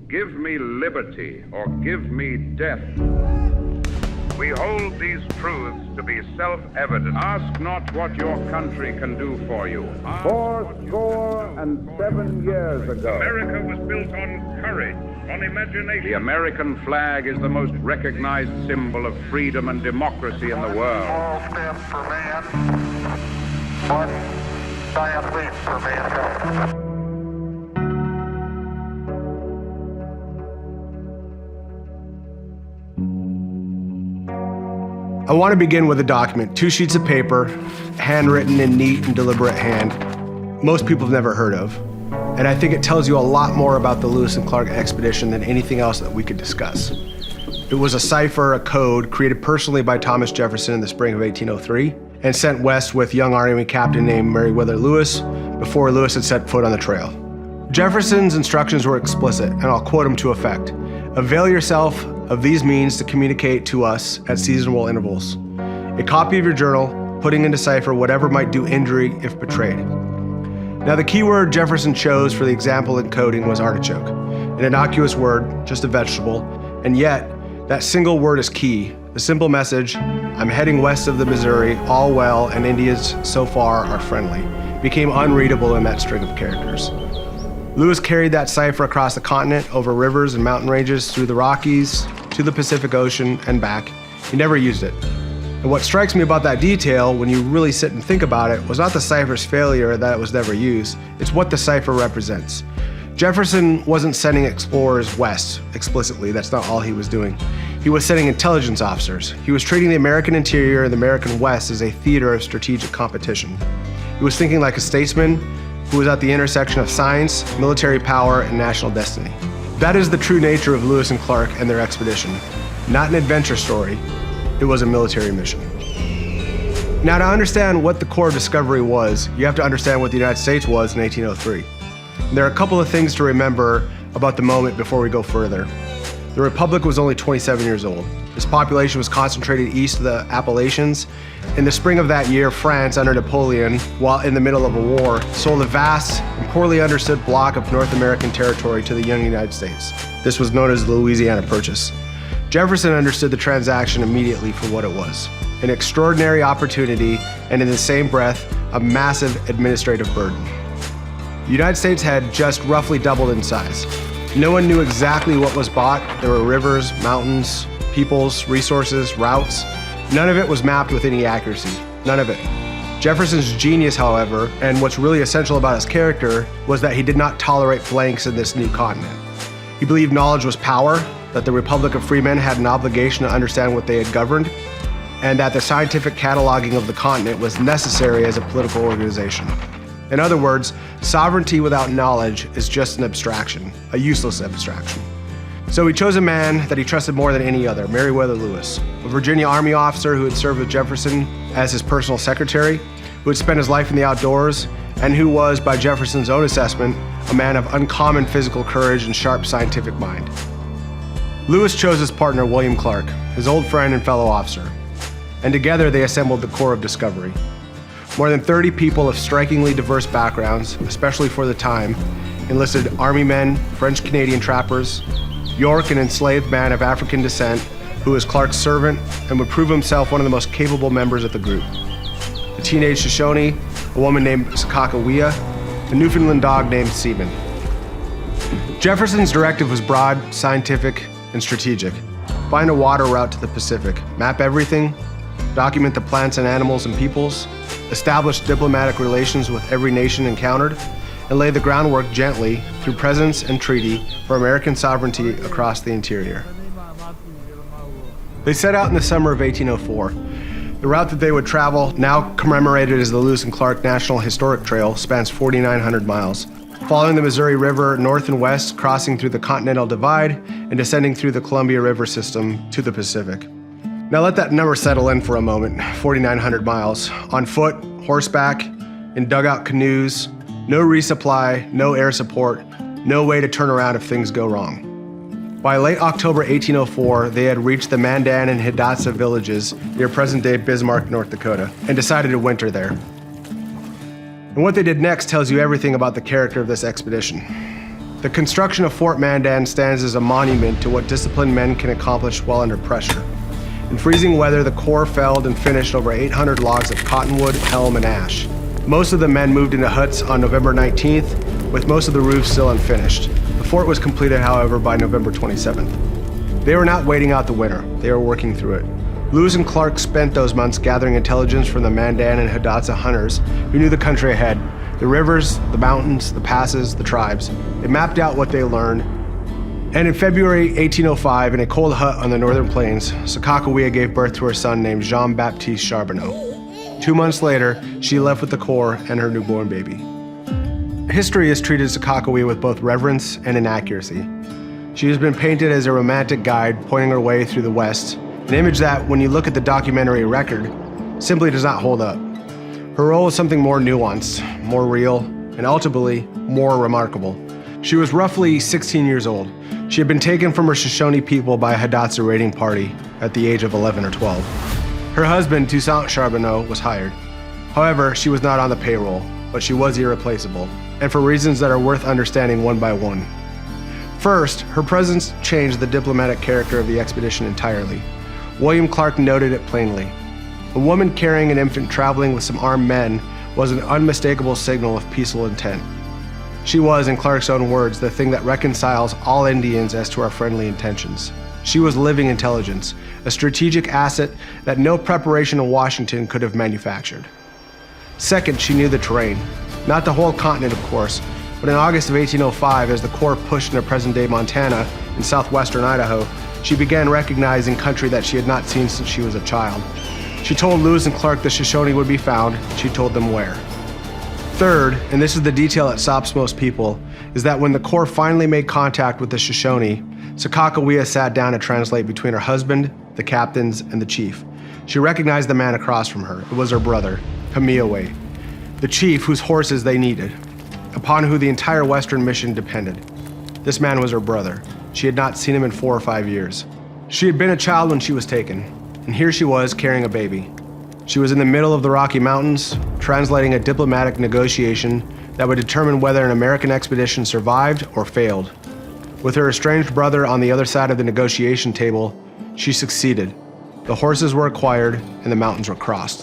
Give me liberty or give me death. We hold these truths to be self-evident. Ask not what your country can do for you. 7 years ago, America was built on courage, on imagination. The American flag is the most recognized symbol of freedom and democracy in the world. Small step for man, one giant leap for mankind. I want to begin with a document, 2 sheets of paper, handwritten in neat and deliberate hand. Most people have never heard of. And I think it tells you a lot more about the Lewis and Clark expedition than anything else that we could discuss. It was a cipher, a code, created personally by Thomas Jefferson in the spring of 1803, and sent west with young Army captain named Meriwether Lewis before Lewis had set foot on the trail. Jefferson's instructions were explicit, and I'll quote them to effect. Avail yourself of these means to communicate to us at seasonable intervals. A copy of your journal, putting into cipher whatever might do injury if betrayed. Now the key word Jefferson chose for the example encoding was artichoke, an innocuous word, just a vegetable, and yet that single word is key. The simple message, I'm heading west of the Missouri, all well, and Indians so far are friendly, became unreadable in that string of characters. Lewis carried that cipher across the continent, over rivers and mountain ranges, through the Rockies, to the Pacific Ocean, and back. He never used it. And what strikes me about that detail, when you really sit and think about it, was not the cipher's failure that it was never used, it's what the cipher represents. Jefferson wasn't sending explorers west explicitly, that's not all he was doing. He was sending intelligence officers. He was treating the American interior and the American West as a theater of strategic competition. He was thinking like a statesman who was at the intersection of science, military power, and national destiny. That is the true nature of Lewis and Clark and their expedition. Not an adventure story, it was a military mission. Now, to understand what the core of discovery was, you have to understand what the United States was in 1803. And there are a couple of things to remember about the moment before we go further. The Republic was only 27 years old. Its population was concentrated east of the Appalachians. In the spring of that year, France, under Napoleon, while in the middle of a war, sold a vast and poorly understood block of North American territory to the young United States. This was known as the Louisiana Purchase. Jefferson understood the transaction immediately for what it was: an extraordinary opportunity, and in the same breath, a massive administrative burden. The United States had just roughly doubled in size. No one knew exactly what was bought. There were rivers, mountains, peoples, resources, routes. None of it was mapped with any accuracy. None of it. Jefferson's genius, however, and what's really essential about his character, was that he did not tolerate blanks in this new continent. He believed knowledge was power, that the Republic of Free Men had an obligation to understand what they had governed, and that the scientific cataloging of the continent was necessary as a political organization. In other words, sovereignty without knowledge is just an abstraction, a useless abstraction. So he chose a man that he trusted more than any other, Meriwether Lewis, a Virginia Army officer who had served with Jefferson as his personal secretary, who had spent his life in the outdoors, and who was, by Jefferson's own assessment, a man of uncommon physical courage and sharp scientific mind. Lewis chose his partner, William Clark, his old friend and fellow officer, and together they assembled the core of discovery. More than 30 people of strikingly diverse backgrounds, especially for the time, enlisted Army men, French-Canadian trappers, York, an enslaved man of African descent who was Clark's servant and would prove himself one of the most capable members of the group. A teenage Shoshone, a woman named Sacagawea, a Newfoundland dog named Seaman. Jefferson's directive was broad, scientific, and strategic. Find a water route to the Pacific, map everything, document the plants and animals and peoples, establish diplomatic relations with every nation encountered, and lay the groundwork gently through presence and treaty for American sovereignty across the interior. They set out in the summer of 1804. The route that they would travel, now commemorated as the Lewis and Clark National Historic Trail, spans 4,900 miles, following the Missouri River north and west, crossing through the Continental Divide, and descending through the Columbia River system to the Pacific. Now let that number settle in for a moment, 4,900 miles, on foot, horseback, in dugout canoes, no resupply, no air support, no way to turn around if things go wrong. By late October 1804, they had reached the Mandan and Hidatsa villages near present-day Bismarck, North Dakota, and decided to winter there. And what they did next tells you everything about the character of this expedition. The construction of Fort Mandan stands as a monument to what disciplined men can accomplish while under pressure. In freezing weather, the Corps felled and finished over 800 logs of cottonwood, elm, and ash. Most of the men moved into huts on November 19th, with most of the roofs still unfinished. The fort was completed, however, by November 27th. They were not waiting out the winter, they were working through it. Lewis and Clark spent those months gathering intelligence from the Mandan and Hidatsa hunters who knew the country ahead, the rivers, the mountains, the passes, the tribes. They mapped out what they learned, and in February 1805, in a cold hut on the northern plains, Sacagawea gave birth to her son named Jean-Baptiste Charbonneau. 2 months later, she left with the Corps and her newborn baby. History has treated Sacagawea with both reverence and inaccuracy. She has been painted as a romantic guide pointing her way through the West, an image that, when you look at the documentary record, simply does not hold up. Her role is something more nuanced, more real, and ultimately, more remarkable. She was roughly 16 years old. She had been taken from her Shoshone people by a Hidatsa raiding party at the age of 11 or 12. Her husband, Toussaint Charbonneau, was hired. However, she was not on the payroll, but she was irreplaceable, and for reasons that are worth understanding one by one. First, her presence changed the diplomatic character of the expedition entirely. William Clark noted it plainly. A woman carrying an infant traveling with some armed men was an unmistakable signal of peaceful intent. She was, in Clark's own words, the thing that reconciles all Indians as to our friendly intentions. She was living intelligence, a strategic asset that no preparation in Washington could have manufactured. Second, she knew the terrain. Not the whole continent, of course, but in August of 1805, as the Corps pushed into present-day Montana and southwestern Idaho, she began recognizing country that she had not seen since she was a child. She told Lewis and Clark the Shoshone would be found. She told them where. Third, and this is the detail that stops most people, is that when the Corps finally made contact with the Shoshone, Sacagawea sat down to translate between her husband, the captains, and the chief. She recognized the man across from her. It was her brother, Hamiaway, the chief whose horses they needed, upon who the entire Western mission depended. This man was her brother. She had not seen him in 4 or 5 years. She had been a child when she was taken, and here she was carrying a baby. She was in the middle of the Rocky Mountains, translating a diplomatic negotiation that would determine whether an American expedition survived or failed. With her estranged brother on the other side of the negotiation table, she succeeded. The horses were acquired and the mountains were crossed.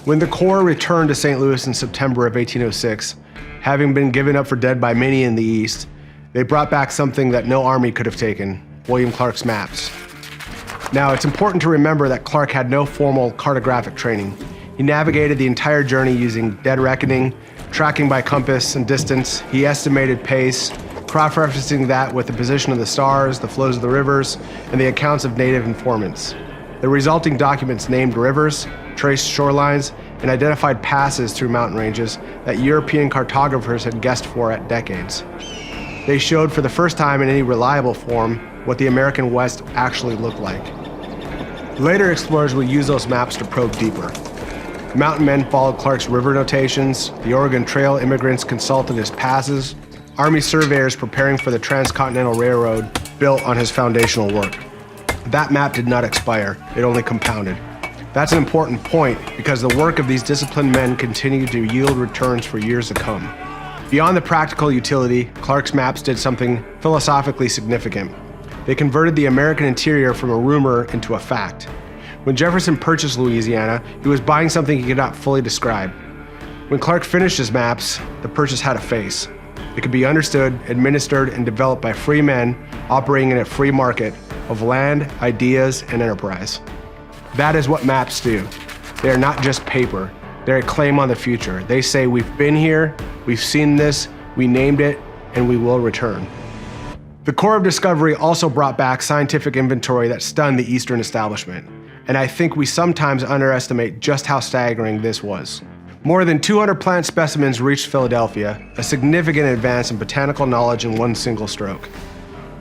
When the Corps returned to St. Louis in September of 1806, having been given up for dead by many in the East, they brought back something that no army could have taken, William Clark's maps. Now, it's important to remember that Clark had no formal cartographic training. He navigated the entire journey using dead reckoning, tracking by compass and distance. He estimated pace, cross-referencing that with the position of the stars, the flows of the rivers, and the accounts of native informants. The resulting documents named rivers, traced shorelines, and identified passes through mountain ranges that European cartographers had guessed for at decades. They showed for the first time in any reliable form what the American West actually looked like. Later explorers would use those maps to probe deeper. Mountain men followed Clark's river notations, the Oregon Trail immigrants consulted his passes, Army surveyors preparing for the Transcontinental Railroad built on his foundational work. That map did not expire, it only compounded. That's an important point because the work of these disciplined men continued to yield returns for years to come. Beyond the practical utility, Clark's maps did something philosophically significant. They converted the American interior from a rumor into a fact. When Jefferson purchased Louisiana, he was buying something he could not fully describe. When Clark finished his maps, the purchase had a face. It could be understood, administered, and developed by free men operating in a free market of land, ideas, and enterprise. That is what maps do. They are not just paper. They're a claim on the future. They say, we've been here, we've seen this, we named it, and we will return. The Corps of Discovery also brought back scientific inventory that stunned the Eastern establishment, and I think we sometimes underestimate just how staggering this was. More than 200 plant specimens reached Philadelphia, a significant advance in botanical knowledge in one single stroke.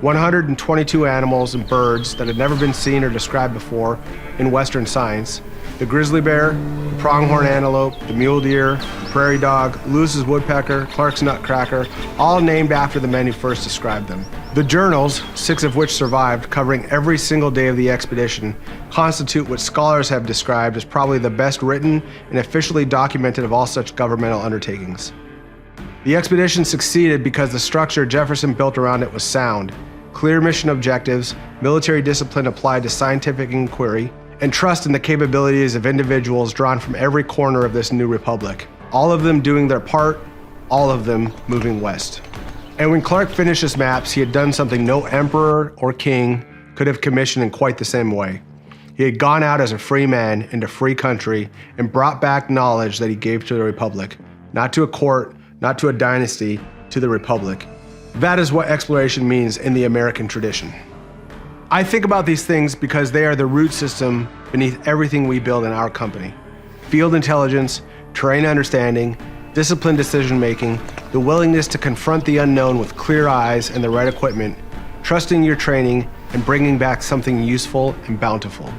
122 animals and birds that had never been seen or described before in Western science. The grizzly bear, the pronghorn antelope, the mule deer, the prairie dog, Lewis's woodpecker, Clark's nutcracker, all named after the men who first described them. The journals, 6 of which survived, covering every single day of the expedition, constitute what scholars have described as probably the best written and officially documented of all such governmental undertakings. The expedition succeeded because the structure Jefferson built around it was sound. Clear mission objectives, military discipline applied to scientific inquiry, and trust in the capabilities of individuals drawn from every corner of this new republic. All of them doing their part, all of them moving west. And when Clark finished his maps, he had done something no emperor or king could have commissioned in quite the same way. He had gone out as a free man into free country and brought back knowledge that he gave to the republic, not to a court, not to a dynasty, to the republic. That is what exploration means in the American tradition. I think about these things because they are the root system beneath everything we build in our company. Field intelligence, terrain understanding, disciplined decision-making, the willingness to confront the unknown with clear eyes and the right equipment, trusting your training, and bringing back something useful and bountiful.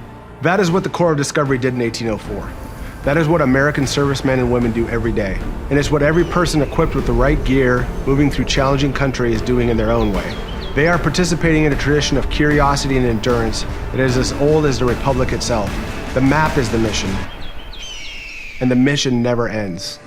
That is what the Corps of Discovery did in 1804. That is what American servicemen and women do every day. And it's what every person equipped with the right gear, moving through challenging country, is doing in their own way. They are participating in a tradition of curiosity and endurance that is as old as the Republic itself. The map is the mission, and the mission never ends.